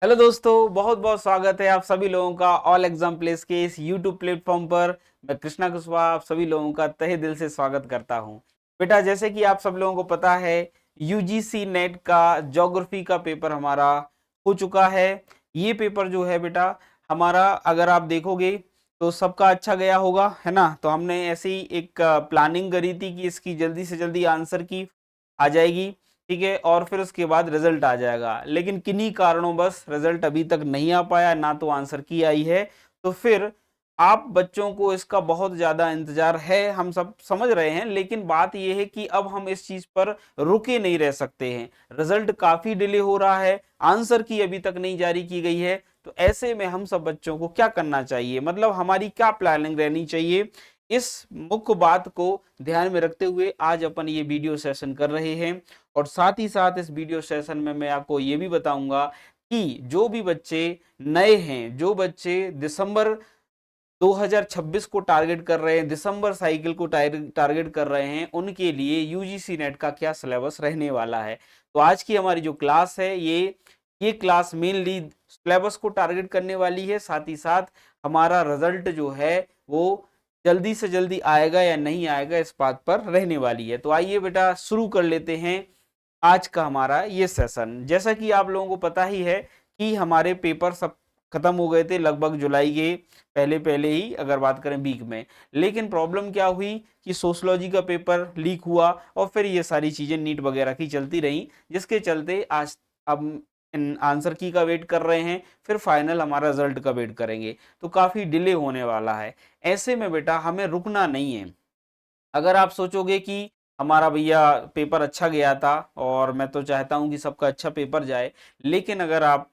Hello दोस्तों, बहुत बहुत स्वागत है आप सभी लोगों का ऑल एग्जाम प्लेस के इस यूट्यूब प्लेटफॉर्म पर। मैं कृष्णा कुशवाहा आप सभी लोगों का तहे दिल से स्वागत करता हूं। बेटा, जैसे कि आप सब लोगों को पता है, यूजीसी नेट का ज्योग्राफी का पेपर हमारा हो चुका है। ये पेपर जो है बेटा हमारा, अगर आप देखोगे तो सबका अच्छा गया होगा, है ना। तो हमने ऐसे ही एक प्लानिंग करी थी कि इसकी जल्दी से जल्दी आंसर की आ जाएगी, ठीक है, और फिर उसके बाद रिजल्ट आ जाएगा। लेकिन किन्हीं कारणों बस रिजल्ट अभी तक नहीं आ पाया, ना तो आंसर की आई है। तो फिर आप बच्चों को इसका बहुत ज्यादा इंतजार है, हम सब समझ रहे हैं। लेकिन बात यह है कि अब हम इस चीज पर रुके नहीं रह सकते हैं। रिजल्ट काफी डिले हो रहा है, आंसर की अभी तक नहीं जारी की गई है। तो ऐसे में हम सब बच्चों को क्या करना चाहिए, मतलब हमारी क्या प्लानिंग रहनी चाहिए, इस मुख्य बात को ध्यान में रखते हुए आज अपन ये वीडियो सेशन कर रहे हैं। और साथ ही साथ इस वीडियो सेशन में मैं आपको ये भी बताऊंगा कि जो भी बच्चे नए हैं, जो बच्चे दिसंबर 2026 को टारगेट कर रहे हैं, दिसंबर साइकिल को टारगेट कर रहे हैं, उनके लिए यूजीसी नेट का क्या सिलेबस रहने वाला है। तो आज की हमारी जो क्लास है, ये क्लास मेनली सिलेबस को टारगेट करने वाली है। साथ ही साथ हमारा रिजल्ट जो है वो जल्दी से जल्दी आएगा या नहीं आएगा, इस बात पर रहने वाली है। तो आइए बेटा शुरू कर लेते हैं आज का हमारा ये सेशन। जैसा कि आप लोगों को पता ही है कि हमारे पेपर सब खत्म हो गए थे लगभग जुलाई के पहले पहले ही, अगर बात करें वीक में। लेकिन प्रॉब्लम क्या हुई कि सोशलॉजी का पेपर लीक हुआ और फिर ये सारी चीजें नीट वगैरह की चलती रही, जिसके चलते आज अब इन आंसर की का वेट कर रहे हैं, फिर फाइनल हमारा रिजल्ट का वेट करेंगे। तो काफी डिले होने वाला है। ऐसे में बेटा हमें रुकना नहीं है। अगर आप सोचोगे कि हमारा भैया पेपर अच्छा गया था, और मैं तो चाहता हूं कि सबका अच्छा पेपर जाए, लेकिन अगर आप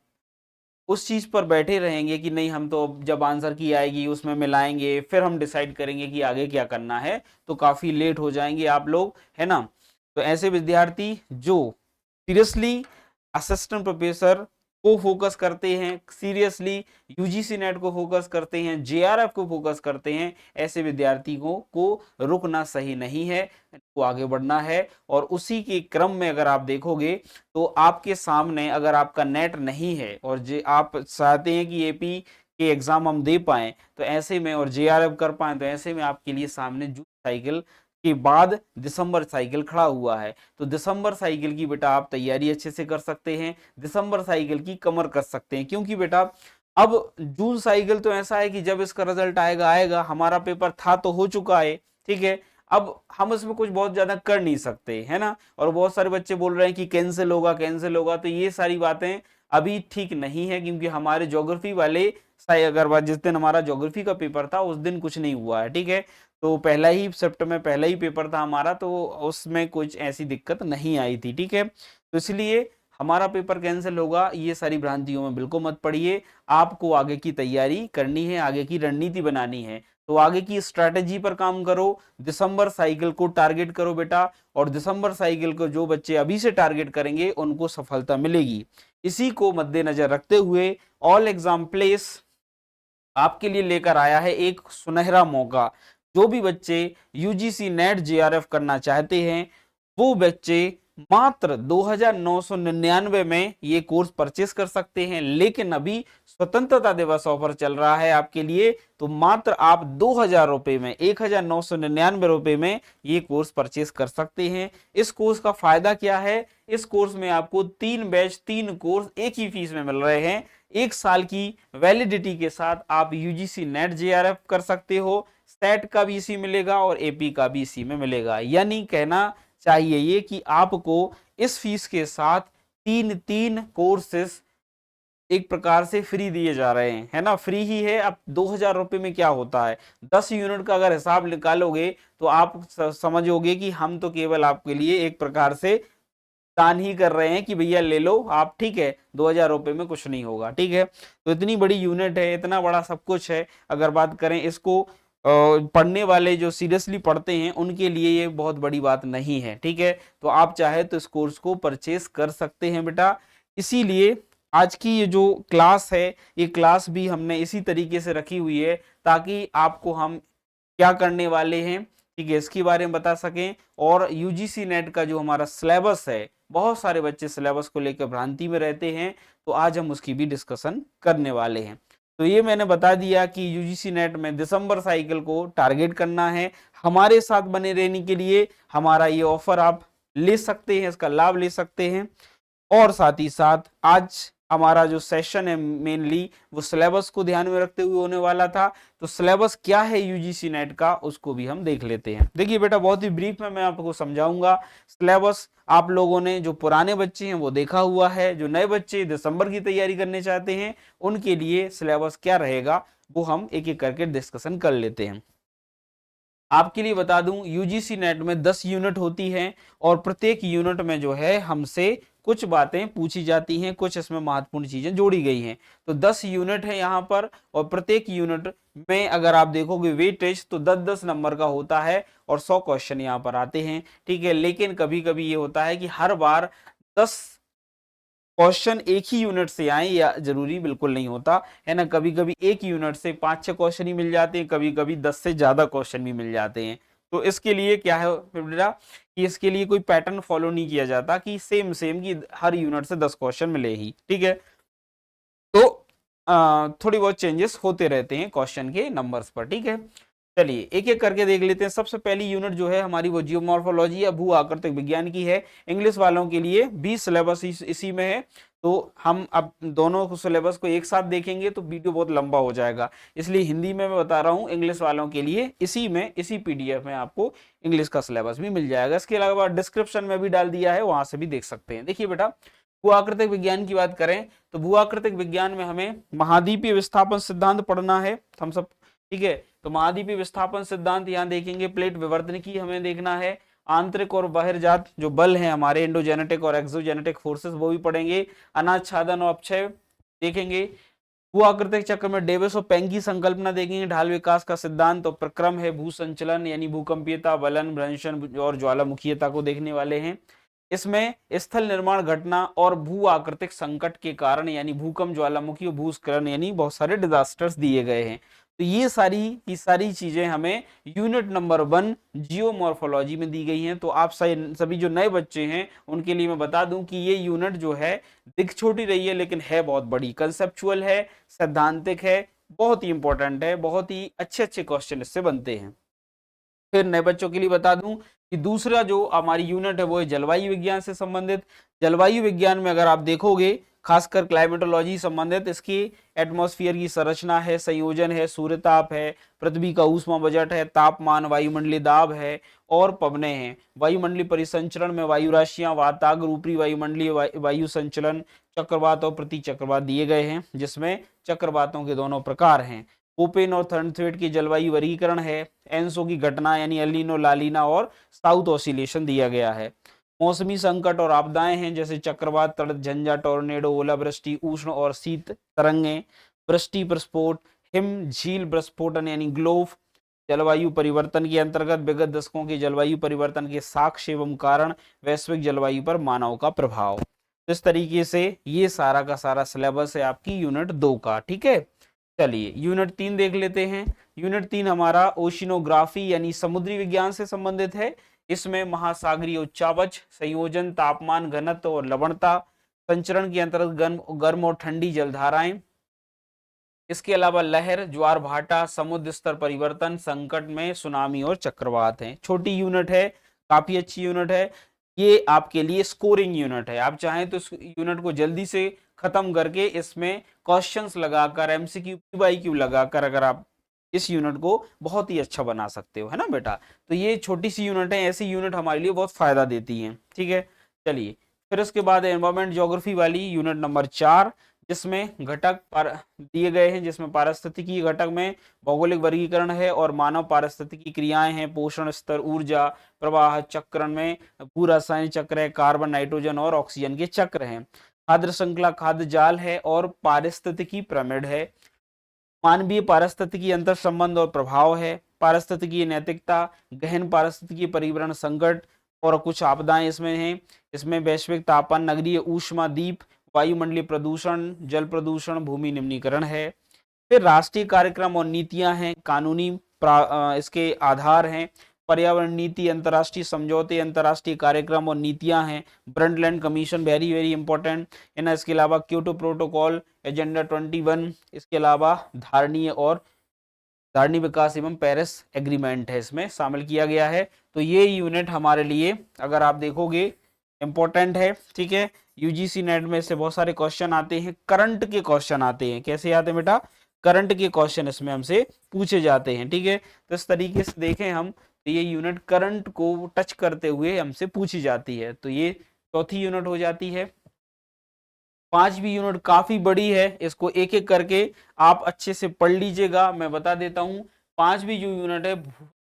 उस चीज पर बैठे रहेंगे कि नहीं, हम तो जब आंसर की आएगी उसमें मिलाएंगे, फिर हम डिसाइड करेंगे कि आगे क्या करना है, तो काफी लेट हो जाएंगे आप लोग, है ना। तो ऐसे विद्यार्थी जो सीरियसली असिस्टेंट प्रोफेसर को फोकस करते हैं, सीरियसली यूजीसी नेट को फोकस करते हैं, जेआरएफ को फोकस करते हैं, ऐसे विद्यार्थी को रुकना सही नहीं है, को आगे बढ़ना है। और उसी के क्रम में अगर आप देखोगे तो आपके सामने, अगर आपका नेट नहीं है और जे आप चाहते हैं कि एपी के एग्जाम हम दे पाए, तो ऐसे में, और जेआरएफ कर पाए, तो ऐसे में आपके लिए सामने जून साइकिल के बाद दिसंबर साइकिल खड़ा हुआ है। तो दिसंबर साइकिल की बेटा आप तैयारी अच्छे से कर सकते हैं, दिसंबर साइकिल की कमर कर सकते हैं, क्योंकि बेटा अब जून साइकिल तो ऐसा है कि जब इसका रिजल्ट आएगा आएगा, हमारा पेपर था तो हो चुका है, ठीक है। अब हम इसमें कुछ बहुत ज्यादा कर नहीं सकते, है ना। और बहुत सारे बच्चे बोल रहे हैं कि कैंसिल होगा कैंसिल होगा, तो ये सारी बातें अभी ठीक नहीं है, क्योंकि हमारे ज्योग्राफी वाले साई अग्रवाल, जिस दिन हमारा ज्योग्राफी का पेपर था उस दिन कुछ नहीं हुआ है, ठीक है। तो पहला ही शिफ्ट में पहला ही पेपर था हमारा, तो उसमें कुछ ऐसी दिक्कत नहीं आई थी, ठीक है। तो इसलिए हमारा पेपर कैंसिल होगा, ये सारी भ्रांतियों में बिल्कुल मत पड़िए। आपको आगे की तैयारी करनी है, आगे की रणनीति बनानी है, तो आगे की स्ट्रैटेजी पर काम करो। दिसंबर साइकिल को टारगेट करो बेटा, और दिसंबर साइकिल को जो बच्चे अभी से टारगेट करेंगे उनको सफलता मिलेगी। इसी को मद्देनजर रखते हुए ऑल एग्जाम प्लेस आपके लिए लेकर आया है एक सुनहरा मौका। जो भी बच्चे यूजीसी नेट जेआरएफ करना चाहते हैं, वो बच्चे मात्र 2999 में ये कोर्स परचेस कर सकते हैं। लेकिन अभी स्वतंत्रता दिवस ऑफर चल रहा है आपके लिए, तो मात्र आप 2000 रुपए में, 1999 रुपए में ये कोर्स परचेस कर सकते हैं। इस कोर्स का फायदा क्या है? इस कोर्स में आपको 3 बैच 3 कोर्स एक ही फीस में मिल रहे हैं। 1 साल की वैलिडिटी के साथ आप यूजीसी नेट जेआरएफ कर सकते हो, सेट का भी इसी मिलेगा और एपी का भी इसी में मिलेगा। यानी कहना चाहिए ये कि आपको इस फीस के साथ तीन तीन कोर्सेस एक प्रकार से फ्री दिए जा रहे हैं, है ना। फ्री ही है। अब 2000 रुपए में क्या होता है, 10 यूनिट का अगर हिसाब निकालोगे तो आप समझोगे कि हम तो केवल आपके लिए एक प्रकार से दान ही कर रहे हैं कि भैया ले लो आप, ठीक है। 2000 रुपए में कुछ नहीं होगा, ठीक है। तो इतनी बड़ी यूनिट है, इतना बड़ा सब कुछ है। अगर बात करें इसको पढ़ने वाले, जो सीरियसली पढ़ते हैं, उनके लिए ये बहुत बड़ी बात नहीं है, ठीक है। तो आप चाहे तो इस कोर्स को परचेस कर सकते हैं बेटा। इसीलिए आज की ये जो क्लास है, ये क्लास भी हमने इसी तरीके से रखी हुई है, ताकि आपको हम क्या करने वाले हैं, ठीक है, इसके बारे में बता सकें। और यूजीसी नेट का जो हमारा सिलेबस है बहुत सारे बच्चे सिलेबस को लेकर भ्रांति में रहते हैं, तो आज हम उसकी भी डिस्कशन करने वाले हैं। तो ये मैंने बता दिया कि यूजीसी नेट में दिसंबर साइकिल को टारगेट करना है। हमारे साथ बने रहने के लिए हमारा ये ऑफर आप ले सकते हैं, इसका लाभ ले सकते हैं। और साथ ही साथ आज हमारा जो सेशन है मेनली वो सिलेबस को ध्यान में रखते हुए होने वाला था। तो सिलेबस क्या है यूजीसी नेट का, उसको भी हम देख लेते हैं। देखिए बेटा, बहुत ही ब्रीफ में मैं आपको समझाऊंगा। सिलेबस आप लोगों ने, जो पुराने बच्चे हैं वो देखा हुआ है, जो नए बच्चे दिसंबर की तैयारी करने चाहते हैं उनके लिए सिलेबस क्या रहेगा वो हम एक एक करके डिस्कशन कर लेते हैं। आपके लिए बता दूं, यूजीसी नेट में 10 यूनिट होती हैं और प्रत्येक यूनिट में जो है हमसे कुछ बातें पूछी जाती हैं, कुछ इसमें महत्वपूर्ण चीजें जोड़ी गई हैं। तो 10 यूनिट है यहाँ पर, और प्रत्येक यूनिट में अगर आप देखोगे वेटेज तो 10-10 नंबर का होता है और 100 क्वेश्चन यहाँ पर आते हैं। ठीक है, लेकिन कभी कभी ये होता है कि हर बार 10 क्वेश्चन एक ही यूनिट से आए, या जरूरी बिल्कुल नहीं होता है ना। कभी कभी एक यूनिट से 5-6 क्वेश्चन ही मिल जाते हैं, कभी कभी 10 से ज्यादा क्वेश्चन भी मिल जाते हैं। तो इसके लिए क्या है बेटा कि इसके लिए कोई पैटर्न फॉलो नहीं किया जाता कि सेम सेम कि हर यूनिट से 10 क्वेश्चन मिले ही। ठीक है, तो थोड़ी बहुत चेंजेस होते रहते हैं क्वेश्चन के नंबर्स पर। ठीक है, चलिए एक एक करके देख लेते हैं। सबसे पहली यूनिट जो है हमारी वो जियोमॉर्फोलॉजी या भू आकृतिक विज्ञान की है। इंग्लिश वालों के लिए भी सिलेबस इसी में है, तो हम अब दोनों सिलेबस को एक साथ देखेंगे तो वीडियो बहुत लंबा हो जाएगा, इसलिए हिंदी में मैं बता रहा हूँ। इंग्लिश वालों के लिए इसी पीडीएफ में आपको इंग्लिश का सिलेबस भी मिल जाएगा। इसके अलावा डिस्क्रिप्शन में भी डाल दिया है, वहां से भी देख सकते हैं। देखिए बेटा, भू आकृतिक विज्ञान की बात करें तो भू आकृतिक विज्ञान में हमें महाद्वीपीय विस्थापन सिद्धांत पढ़ना है हम सब। ठीक है, तो महाद्वीपीय विस्थापन सिद्धांत यहाँ देखेंगे। प्लेट विवर्तन की हमें देखना है। आंतरिक और बहिर्जात जो बल हैं हमारे, इंडोजेनेटिक और एक्सोजेनेटिक फोर्सेस, वो भी पढ़ेंगे। अनाच्छादन और अपक्षय देखेंगे। भू आकृतिक चक्र में डेविस और पेंग की संकल्पना देखेंगे। ढाल विकास का सिद्धांत और प्रक्रम है। भू संचलन यानी भूकंपीयता, वलन, भ्रंशन और ज्वालामुखीयता को देखने वाले हैं। इसमें स्थल निर्माण घटना और भू आकृतिक संकट के कारण यानी भूकंप, ज्वालामुखी और भूस्खलन यानी बहुत सारे डिजास्टर्स दिए गए हैं। तो ये सारी की सारी चीजें हमें यूनिट नंबर 1 जियोमॉर्फोलॉजी में दी गई हैं। तो आप सभी जो नए बच्चे हैं उनके लिए मैं बता दूं कि ये यूनिट जो है दिख छोटी रही है लेकिन है बहुत बड़ी, कंसेप्चुअल है, सैद्धांतिक है, बहुत ही इंपॉर्टेंट है, बहुत ही अच्छे अच्छे क्वेश्चन इससे बनते हैं। फिर नए बच्चों के लिए बता दूं कि दूसरा जो हमारी यूनिट है वो है जलवायु विज्ञान से संबंधित। जलवायु विज्ञान में अगर आप देखोगे खासकर क्लाइमेटोलॉजी संबंधित, इसकी एटमॉस्फेयर की संरचना है, संयोजन है, सूर्यताप है, पृथ्वी का ऊष्मा बजट है, तापमान, वायुमंडलीय दाब है और पवनें हैं। वायुमंडलीय परिसंचरण में वायु राशियां, वाताग्र, ऊपरी वायुमंडलीय वायु संचलन, चक्रवात और प्रति चक्रवात दिए गए हैं, जिसमें चक्रवातों के दोनों प्रकार हैं। कोपेन और थर्नथ्वेट की जलवायु वर्गीकरण है। एनसो की घटना यानी एलिनो, लालिना और साउथ ऑसिलेशन दिया गया है। मौसमी संकट और आपदाएं हैं जैसे चक्रवात, तड़क, झंझा, टोर्नेडो, ओलावृष्टि, उष्ण और शीत तरंगें, वृष्टि प्रस्फोट, हिम झील प्रस्फोटन यानी ग्लोव। जलवायु परिवर्तन के अंतर्गत विगत दशकों के जलवायु परिवर्तन के साक्ष्य एवं कारण, वैश्विक जलवायु पर मानव का प्रभाव। इस तरीके से ये सारा का सारा सिलेबस है आपकी यूनिट 2 का। ठीक है, चलिए यूनिट 3 देख लेते हैं। यूनिट 3 हमारा ओशिनोग्राफी यानी समुद्री विज्ञान से संबंधित है। इसमें महासागरीय उच्चावच, संयोजन, तापमान, घनत्व और लवणता, संचरण के अंतर्गत गर्म और ठंडी जलधाराएं, इसके अलावा लहर, ज्वार भाटा, समुद्र स्तर परिवर्तन, संकट में सुनामी और चक्रवात हैं। छोटी यूनिट है, काफी अच्छी यूनिट है। ये आपके लिए स्कोरिंग यूनिट है। आप चाहें तो इस यूनिट को जल्दी से खत्म करके इसमें क्वेश्चंस लगाकर, एमसीक्यू, पीवाईक्यू लगाकर अगर आप इस यूनिट को बहुत ही अच्छा बना सकते हो, है ना बेटा। तो ये छोटी सी यूनिट है, ऐसी यूनिट हमारे लिए बहुत फायदा देती है। ठीक है, चलिए फिर उसके बाद एनवायरमेंट ज्योग्राफी वाली यूनिट नंबर 4, जिसमें घटक दिए गए हैं, जिसमें पारिस्थितिकी घटक में भौगोलिक वर्गीकरण है और मानव पारिस्थितिकी क्रियाएं हैं। पोषण स्तर, ऊर्जा प्रवाह, चक्रण में भू रासायनिक चक्र है, कार्बन, नाइट्रोजन और ऑक्सीजन के चक्र हैं। खाद्य श्रृंखला, खाद्य जाल है और पारिस्थितिकी पिरामिड है। मानवीय पारिस्थितिकी अंतर संबंध और प्रभाव है। पारिस्थितिकी नैतिकता, गहन पारिस्थितिकी परिवहन संकट और कुछ आपदाएं इसमें हैं। इसमें वैश्विक तापमान, नगरीय ऊष्मादीप, वायुमंडलीय प्रदूषण, जल प्रदूषण, भूमि निम्नीकरण है। फिर राष्ट्रीय कार्यक्रम और नीतियां हैं, कानूनी इसके आधार हैं। पर्यावरण नीति, अंतर्राष्ट्रीय समझौते, अंतर्राष्ट्रीय कार्यक्रम और नीतियां हैं, ब्रंडलैंड कमीशन वेरी वेरी इंपॉर्टेंट है ना। इसके अलावा क्योटो प्रोटोकॉल, एजेंडा 21, इसके अलावा धारणी विकास एवं पेरिस एग्रीमेंट है, इसमें शामिल किया गया है। तो ये यूनिट हमारे लिए अगर आप देखोगे इंपॉर्टेंट है, ठीक है। यूजीसी नेट में से बहुत सारे क्वेश्चन आते हैं, करंट के क्वेश्चन आते हैं। कैसे आते हैं बेटा? करंट के क्वेश्चन इसमें हमसे पूछे जाते हैं, ठीक है। तो इस तरीके से देखें हम तो ये यूनिट करंट को टच करते हुए हमसे पूछी जाती है। तो ये चौथी यूनिट हो जाती है। पांचवी यूनिट काफी बड़ी है, इसको एक एक करके आप अच्छे से पढ़ लीजिएगा। मैं बता देता हूं, पांचवी जो यूनिट है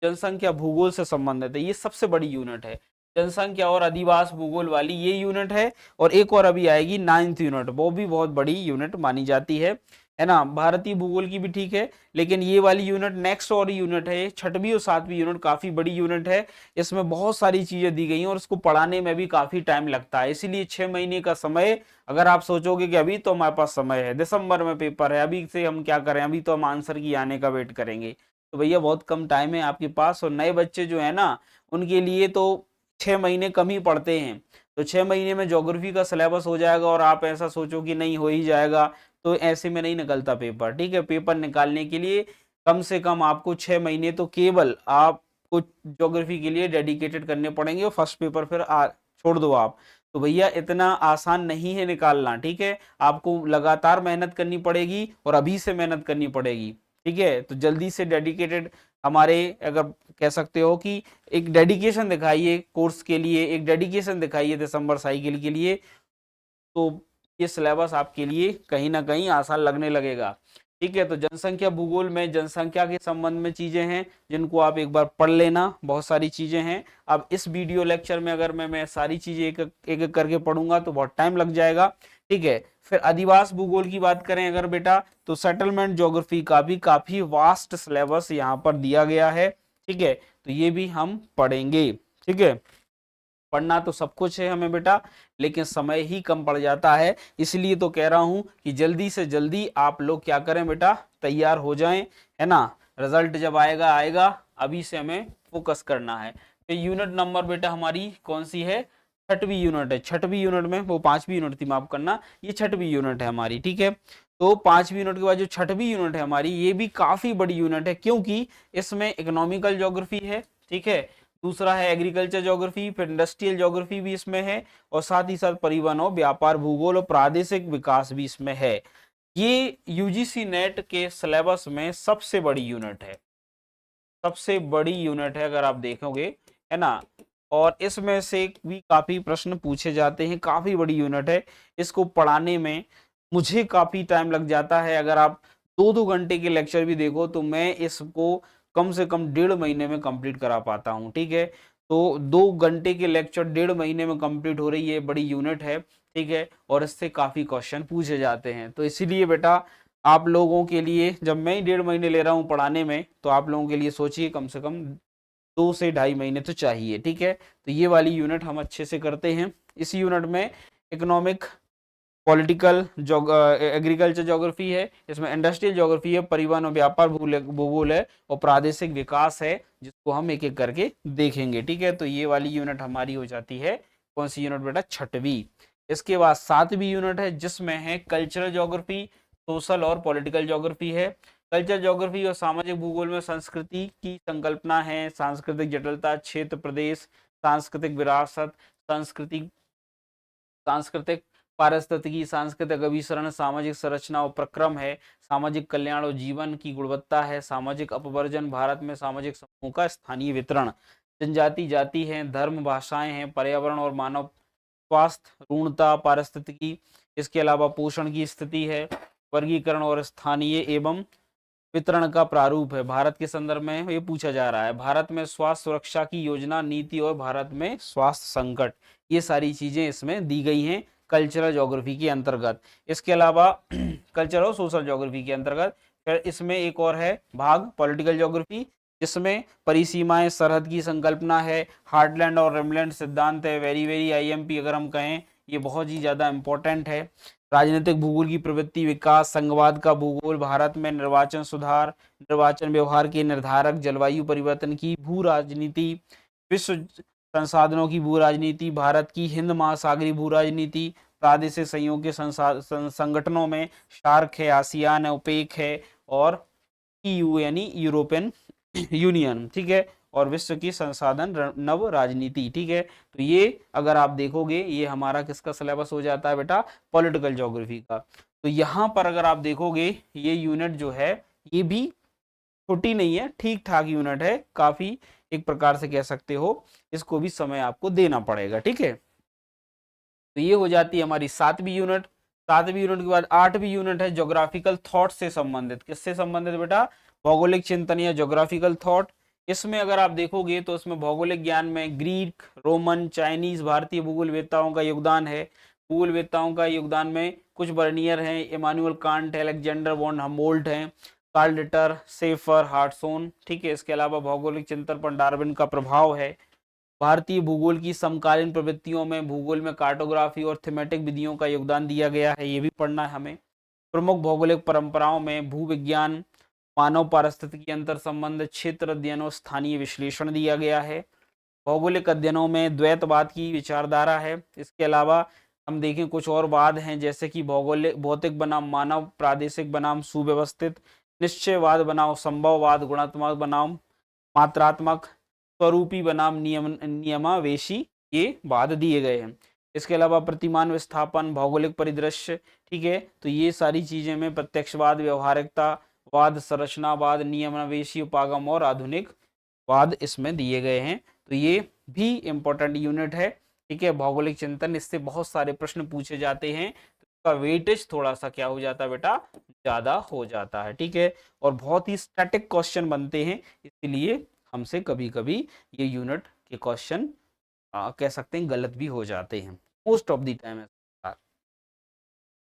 जनसंख्या भूगोल से संबंधित है, ये सबसे बड़ी यूनिट है। जनसंख्या और अधिवास भूगोल वाली ये यूनिट है। और एक और अभी आएगी 9th यूनिट, वो भी बहुत बड़ी यूनिट मानी जाती है ना। भारतीय भूगोल की भी ठीक है, लेकिन ये वाली यूनिट नेक्स्ट और यूनिट है, छठवीं और सातवीं यूनिट काफी बड़ी यूनिट है। इसमें बहुत सारी चीजें दी गई हैं और इसको पढ़ाने में भी काफी टाइम लगता है। इसीलिए 6 महीने का समय, अगर आप सोचोगे कि अभी तो हमारे पास समय है, दिसंबर में पेपर है, अभी से हम क्या करें, अभी तो हम आंसर की आने का वेट करेंगे, तो भैया बहुत कम टाइम है आपके पास। और नए बच्चे जो है ना, उनके लिए तो 6 महीने कम ही पढ़ते हैं। तो 6 महीने में ज्योग्राफी का सिलेबस हो जाएगा और आप ऐसा सोचो कि नहीं हो ही जाएगा, तो ऐसे में नहीं निकलता पेपर, ठीक है। पेपर निकालने के लिए कम से कम आपको 6 महीने तो केवल आपको ज्योग्राफी के लिए डेडिकेटेड करने पड़ेंगे और फर्स्ट पेपर फिर छोड़ दो आप। तो भैया इतना आसान नहीं है निकालना, ठीक है। आपको लगातार मेहनत करनी पड़ेगी और अभी से मेहनत करनी पड़ेगी, ठीक है। तो जल्दी से डेडिकेटेड हमारे, अगर कह सकते हो कि एक डेडिकेशन दिखाइए कोर्स के लिए, एक डेडिकेशन दिखाइए दिसंबर साइकिल के लिए, तो ये सिलेबस आपके लिए कहीं ना कहीं आसान लगने लगेगा, ठीक है। तो जनसंख्या भूगोल में जनसंख्या के संबंध में चीजें हैं जिनको आप एक बार पढ़ लेना, बहुत सारी चीजें हैं। अब इस वीडियो लेक्चर में अगर मैं सारी चीजें एक एक करके पढ़ूंगा तो बहुत टाइम लग जाएगा, ठीक है। फिर अधिवास भूगोल की बात करें अगर बेटा, तो सेटलमेंट ज्योग्राफी का भी काफी वास्ट सिलेबस यहाँ पर दिया गया है, ठीक है। तो ये भी हम पढ़ेंगे, ठीक है। पढ़ना तो सब कुछ है हमें बेटा, लेकिन समय ही कम पड़ जाता है। इसलिए तो कह रहा हूं कि जल्दी से जल्दी आप लोग क्या करें बेटा, तैयार हो जाएं, है ना। रिजल्ट जब आएगा आएगा, अभी से हमें फोकस करना है। तो यूनिट नंबर बेटा हमारी कौन सी है? छठवीं यूनिट है। छठवीं यूनिट में, वो पांचवी यूनिट थी माफ करना, ये छठवीं यूनिट है हमारी, ठीक है। तो पांचवी यूनिट के बाद जो छठवीं यूनिट है हमारी, ये भी काफी बड़ी यूनिट है, क्योंकि इसमें इकोनॉमिकल ज्योग्राफी है, ठीक है। दूसरा है एग्रीकल्चर ज्योग्राफी, फिर इंडस्ट्रियल ज्योग्राफी भी इसमें है, और साथ ही साथ परिवहन और व्यापार भूगोल और प्रादेशिक विकास भी इसमें है। ये यूजीसी नेट के सिलेबस में सबसे बड़ी यूनिट है, सबसे बड़ी यूनिट है अगर आप देखोगे, है ना। और इसमें से भी काफी प्रश्न पूछे जाते हैं, काफी बड़ी यूनिट है। इसको पढ़ाने में मुझे काफी टाइम लग जाता है। अगर आप 2-2 घंटे के लेक्चर भी देखो तो मैं इसको कम से कम 1.5 महीने में कंप्लीट करा पाता हूँ, ठीक है। तो 2 घंटे के लेक्चर 1.5 महीने में कंप्लीट हो रही है, बड़ी यूनिट है, ठीक है। और इससे काफी क्वेश्चन पूछे जाते हैं। तो इसीलिए बेटा आप लोगों के लिए, जब मैं ही 1.5 महीने ले रहा हूँ पढ़ाने में, तो आप लोगों के लिए सोचिए कम से कम 2 से 2.5 महीने तो चाहिए, ठीक है। तो ये वाली यूनिट हम अच्छे से करते हैं। इस यूनिट में इकोनॉमिक, पॉलिटिकल, एग्रीकल्चर ज्योग्राफी है, इसमें इंडस्ट्रियल ज्योग्राफी है, परिवहन और व्यापार भूगोल है, और प्रादेशिक विकास है, जिसको हम एक एक करके देखेंगे, ठीक है। तो ये वाली यूनिट हमारी हो जाती है कौन सी यूनिट बेटा? छठवीं। इसके बाद सातवीं यूनिट है, जिसमें है कल्चरल ज्योग्राफी, सोशल और पॉलिटिकल ज्योग्राफी है। कल्चर ज्योग्राफी और सामाजिक भूगोल में संस्कृति की संकल्पना है, सांस्कृतिक जटिलता, क्षेत्र प्रदेश, सांस्कृतिक विरासत, सांस्कृतिक सांस्कृतिक पारिस्थितिकी, सांस्कृतिक अभिसरण, सामाजिक संरचना और प्रक्रम है, सामाजिक कल्याण और जीवन की गुणवत्ता है, सामाजिक अपवर्जन, भारत में सामाजिक समूह का स्थानीय वितरण, जनजाति जाति है, धर्म भाषाएं हैं, पर्यावरण और मानव स्वास्थ्य, ऋणता, पारिस्थितिकी, इसके अलावा पोषण की स्थिति है, वर्गीकरण और स्थानीय एवं वितरण का प्रारूप है। भारत के संदर्भ में ये पूछा जा रहा है, भारत में स्वास्थ्य सुरक्षा की योजना, नीति और भारत में स्वास्थ्य संकट, ये सारी चीजें इसमें दी गई हैं कल्चरल ज्योग्राफी के अंतर्गत। इसके अलावा कल्चर और सोशल ज्योग्राफी के अंतर्गत फिर इसमें एक और है भाग पॉलिटिकल ज्योग्राफी, जिसमें परिसीमाएं, सरहद की संकल्पना है, हार्टलैंड और रिमलैंड सिद्धांत है, वेरी वेरी आईएमपी अगर हम कहें, ये बहुत ही ज्यादा इंपॉर्टेंट है। राजनीतिक भूगोल की प्रवृत्ति, विकास, संघवाद का भूगोल, भारत में निर्वाचन सुधार, निर्वाचन व्यवहार के निर्धारक, जलवायु परिवर्तन की भू राजनीति, विश्व संसाधनों की भू राजनीति, भारत की हिंद महासागरीय भू राजनीति, प्रादेशिक सहयोग के संगठनों में शार्क है, आसियान है, ओपेक है और ईयू यानी यूरोपियन यूनियन, ठीक है, और विश्व की संसाधन नव राजनीति, ठीक है। तो ये अगर आप देखोगे ये हमारा किसका सिलेबस हो जाता है बेटा, पॉलिटिकल ज्योग्राफी का। तो यहाँ पर अगर आप देखोगे ये यूनिट जो है ये भी छोटी नहीं है, ठीक ठाक यूनिट है, काफी एक प्रकार से कह सकते हो, इसको भी समय आपको देना पड़ेगा, ठीक है। तो ये हो जाती है हमारी 7वीं यूनिट। 7वीं यूनिट के बाद 8वीं यूनिट है ज्योग्राफिकल थॉट से संबंधित। किससे संबंधित बेटा, भौगोलिक चिंतन या ज्योग्राफिकल थॉट। इसमें अगर आप देखोगे तो इसमें भौगोलिक ज्ञान में ग्रीक, रोमन, चाइनीज, भारतीय भूगोलवेत्ताओं का योगदान है। भूगोलवेत्ताओं का योगदान में कुछ बर्नियर हैं, Immanuel Kant, Alexander von Humboldt हैं, कार्ल रिटर, सेफर, हार्टसोन, ठीक है। इसके अलावा भौगोलिक चिंतन पर डार्विन का प्रभाव है। भारतीय भूगोल की समकालीन प्रवृत्तियों में भूगोल में कार्टोग्राफी और थीमेटिक विधियों का योगदान दिया गया है, ये भी पढ़ना है हमें। प्रमुख भौगोलिक परंपराओं में भूविज्ञान, मानव पारिस्थितिकी, अंतर संबंध, क्षेत्र अध्ययन और स्थानीय विश्लेषण दिया गया है। भौगोलिक अध्ययनों में द्वैतवाद की विचारधारा है। इसके अलावा हम देखें कुछ और वाद हैं, जैसे कि भौगोलिक भौतिक बनाम मानव, प्रादेशिक बनाम सुव्यवस्थित, निश्चयवाद बनाम संभववाद, गुणात्मक बनाम मात्रात्मक, स्वरूपी बनाम नियमावेशी, ये वाद दिए गए हैं। इसके अलावा प्रतिमान विस्थापन, भौगोलिक परिदृश्य, ठीक है। तो ये सारी चीजें में प्रत्यक्षवाद, व्यवहारिकता वाद, संरचनावाद, नियमावेशी, उपागम और आधुनिक वाद इसमें दिए गए हैं। तो ये भी इंपॉर्टेंट यूनिट है, ठीक है। भौगोलिक चिंतन, इससे बहुत सारे प्रश्न पूछे जाते हैं, तो इसका वेटेज थोड़ा सा क्या हो जाता है बेटा, ज्यादा हो जाता है, ठीक है। और बहुत ही स्टैटिक क्वेश्चन बनते हैं, इसलिए हमसे कभी कभी ये यूनिट के क्वेश्चन कह सकते हैं गलत भी हो जाते हैं, मोस्ट ऑफ द टाइम।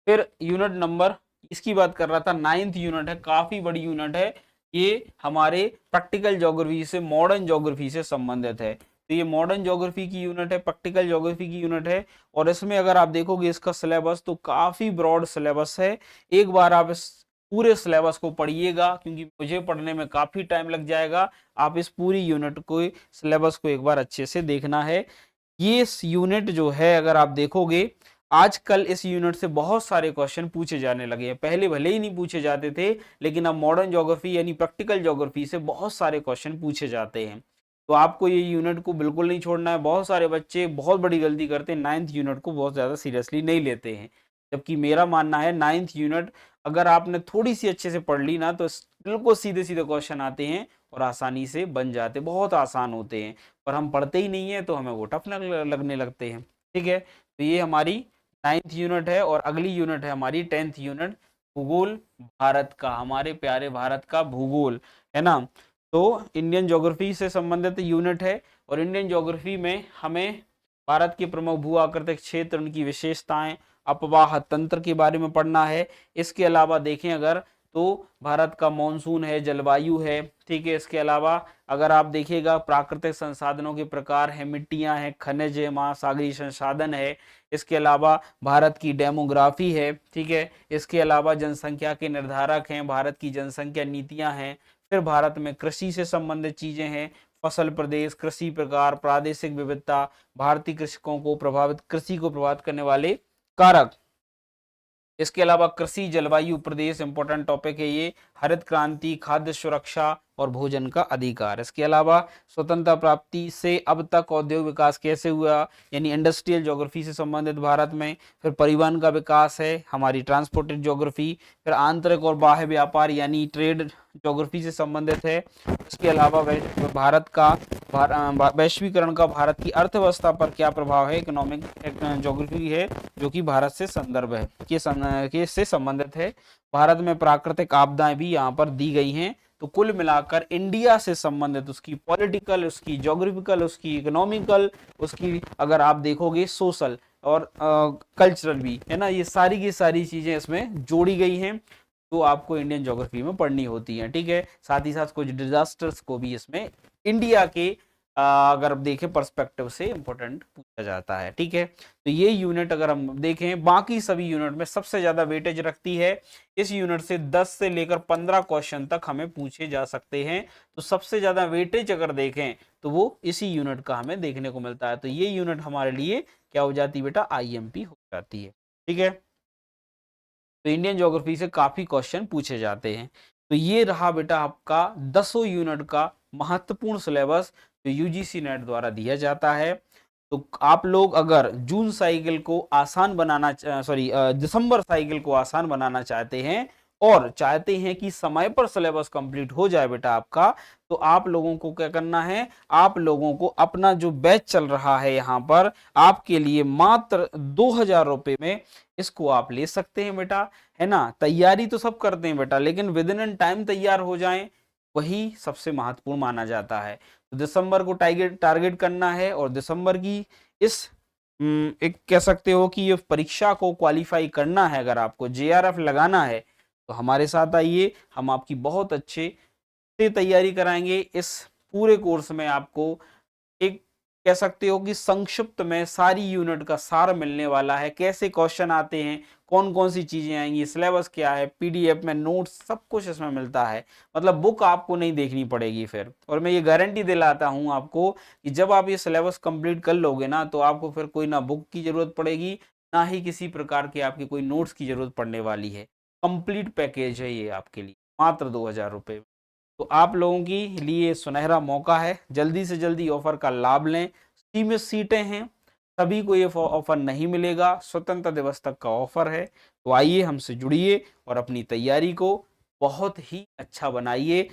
फिर यूनिट नंबर, इसकी बात कर रहा था, 9th यूनिट है, काफी बड़ी यूनिट है। ये हमारे प्रैक्टिकल ज्योग्राफी से, मॉडर्न ज्योग्राफी से संबंधित है। तो ये मॉडर्न ज्योग्राफी की यूनिट है, प्रैक्टिकल ज्योग्राफी की यूनिट है। और इसमें अगर आप देखोगे इसका सिलेबस तो काफी ब्रॉड सिलेबस है। एक बार आप इस पूरे सिलेबस को पढ़िएगा, क्योंकि मुझे पढ़ने में काफी टाइम लग जाएगा। आप इस पूरी यूनिट को, सिलेबस को एक बार अच्छे से देखना है। ये यूनिट जो है अगर आप देखोगे, आजकल इस यूनिट से बहुत सारे क्वेश्चन पूछे जाने लगे हैं। पहले भले ही नहीं पूछे जाते थे, लेकिन अब मॉडर्न ज्योग्राफी यानी प्रैक्टिकल ज्योग्राफी से बहुत सारे क्वेश्चन पूछे जाते हैं। तो आपको ये यूनिट को बिल्कुल नहीं छोड़ना है। बहुत सारे बच्चे बहुत बड़ी गलती करते हैं, 9th यूनिट को बहुत ज़्यादा सीरियसली नहीं लेते हैं, जबकि मेरा मानना है 9th यूनिट अगर आपने थोड़ी सी अच्छे से पढ़ ली ना, तो बिल्कुल सीधे सीधे क्वेश्चन आते हैं और आसानी से बन जाते, बहुत आसान होते हैं। पर हम पढ़ते ही नहीं है, तो हमें वो टफ लगने लगते हैं, ठीक है। तो ये हमारी 9th यूनिट है। और अगली यूनिट है हमारी 10th यूनिट, भूगोल भारत का, हमारे प्यारे भारत का भूगोल, है ना। तो इंडियन ज्योग्राफी से संबंधित यूनिट है। और इंडियन ज्योग्राफी में हमें भारत के प्रमुख भू आकृतिक क्षेत्र, उनकी विशेषताएं, अपवाह तंत्र के बारे में पढ़ना है। इसके अलावा देखें अगर तो भारत का मॉनसून है, जलवायु है, ठीक है। इसके अलावा अगर आप देखिएगा प्राकृतिक संसाधनों के प्रकार है, मिट्टियां हैं, खनिज है, महासागरीय संसाधन है। इसके अलावा भारत की डेमोग्राफी है, ठीक है। इसके अलावा जनसंख्या के निर्धारक हैं, भारत की जनसंख्या नीतियां हैं। फिर भारत में कृषि से संबंधित चीजें हैं, फसल प्रदेश, कृषि प्रकार, प्रादेशिक विविधता, भारतीय कृषकों को प्रभावित, कृषि को प्रभावित करने वाले कारक। इसके अलावा कृषि, जलवायु, प्रदेश, इंपॉर्टेंट टॉपिक है ये, हरित क्रांति, खाद्य सुरक्षा और भोजन का अधिकार। इसके अलावा स्वतंत्रता प्राप्ति से अब तक औद्योगिक विकास कैसे हुआ, यानी इंडस्ट्रियल ज्योग्राफी से संबंधित भारत में। फिर परिवहन का विकास है, हमारी ट्रांसपोर्टेड ज्योग्राफी। फिर आंतरिक और बाह्य व्यापार यानी ट्रेड ज्योग्राफी से संबंधित है। इसके अलावा भारत का वैश्वीकरण का भारत की अर्थव्यवस्था पर क्या प्रभाव है, इकोनॉमिक ज्योग्राफी है, जो कि भारत से संदर्भ है के से संबंधित है। भारत में प्राकृतिक आपदाएं भी यहाँ पर दी गई हैं। तो कुल मिलाकर इंडिया से संबंधित उसकी पॉलिटिकल, उसकी ज्योग्राफिकल, उसकी इकोनॉमिकल, उसकी अगर आप देखोगे सोशल और कल्चरल भी, है ना, ये सारी की सारी चीजें इसमें जोड़ी गई हैं। तो आपको इंडियन ज्योग्राफी में पढ़नी होती है, ठीक है। साथ ही साथ कुछ डिजास्टर्स को भी इसमें इंडिया के अगर आप देखें पर्सपेक्टिव से इंपॉर्टेंट पूछा जाता है। ठीक है, तो ये यूनिट अगर हम देखें बाकी सभी यूनिट में सबसे ज्यादा वेटेज रखती है। इस यूनिट से 10 से लेकर 15 क्वेश्चन तक हमें पूछे जा सकते हैं। तो सबसे ज्यादा वेटेज अगर देखें तो वो इसी यूनिट का हमें देखने को मिलता है। तो ये यूनिट हमारे लिए क्या हो जाती है बेटा, IMP हो जाती है। ठीक है, तो इंडियन ज्योग्राफी से काफी क्वेश्चन पूछे जाते हैं। तो ये रहा बेटा आपका 10 यूनिट का महत्वपूर्ण सिलेबस जो यूजीसी नेट द्वारा दिया जाता है। तो आप लोग अगर जून साइकिल को आसान बनाना दिसंबर साइकिल को आसान बनाना चाहते हैं और चाहते हैं कि समय पर सिलेबस कंप्लीट हो जाए बेटा आपका, तो आप लोगों को क्या करना है, आप लोगों को अपना जो बैच चल रहा है यहाँ पर आपके लिए मात्र 2000 रुपए में इसको आप ले सकते हैं बेटा, है ना। तैयारी तो सब करते हैं बेटा, लेकिन विद इन टाइम तैयार हो जाएं वही सबसे महत्वपूर्ण माना जाता है। तो दिसंबर को टारगेट करना है और दिसंबर की इस एक कह सकते हो कि ये परीक्षा को क्वालिफाई करना है, अगर आपको JRF लगाना है तो हमारे साथ आइए, हम आपकी बहुत अच्छे से तैयारी कराएंगे। इस पूरे कोर्स में आपको एक कह सकते हो कि संक्षिप्त में सारी यूनिट का सार मिलने वाला है। कैसे क्वेश्चन आते हैं, कौन कौन सी चीजें आएंगी, सिलेबस क्या है, PDF में नोट्स, सब कुछ इसमें मिलता है। मतलब बुक आपको नहीं देखनी पड़ेगी फिर। और मैं ये गारंटी दिलाता हूं आपको कि जब आप ये सिलेबस कंप्लीट कर लोगे ना, तो आपको फिर कोई ना बुक की जरूरत पड़ेगी, ना ही किसी प्रकार के आपके कोई नोट्स की जरूरत पड़ने वाली है। कंप्लीट पैकेज है ये आपके लिए, मात्र 2000 रुपये। तो आप लोगों के लिए सुनहरा मौका है, जल्दी से जल्दी ऑफर का लाभ लें। सीमित सीटें हैं, सभी को ये ऑफर नहीं मिलेगा, स्वतंत्रता दिवस तक का ऑफर है। तो आइए हमसे जुड़िए और अपनी तैयारी को बहुत ही अच्छा बनाइए।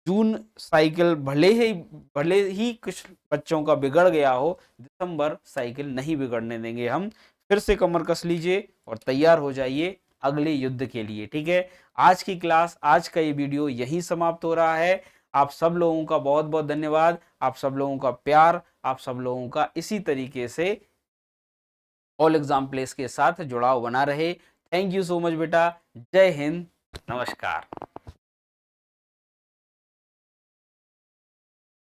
जून साइकिल भले ही कुछ बच्चों का बिगड़ गया हो, दिसंबर साइकिल नहीं बिगड़ने देंगे हम। फिर से कमर कस लीजिए और तैयार हो जाइए अगले युद्ध के लिए। ठीक है, आज की क्लास, आज का ये वीडियो यहीं समाप्त हो रहा है। आप सब लोगों का बहुत बहुत धन्यवाद, आप सब लोगों का प्यार, आप सब लोगों का इसी तरीके से ऑल एग्जाम प्लेस के साथ जुड़ाव बना रहे। थैंक यू सो मच बेटा। जय हिंद, नमस्कार।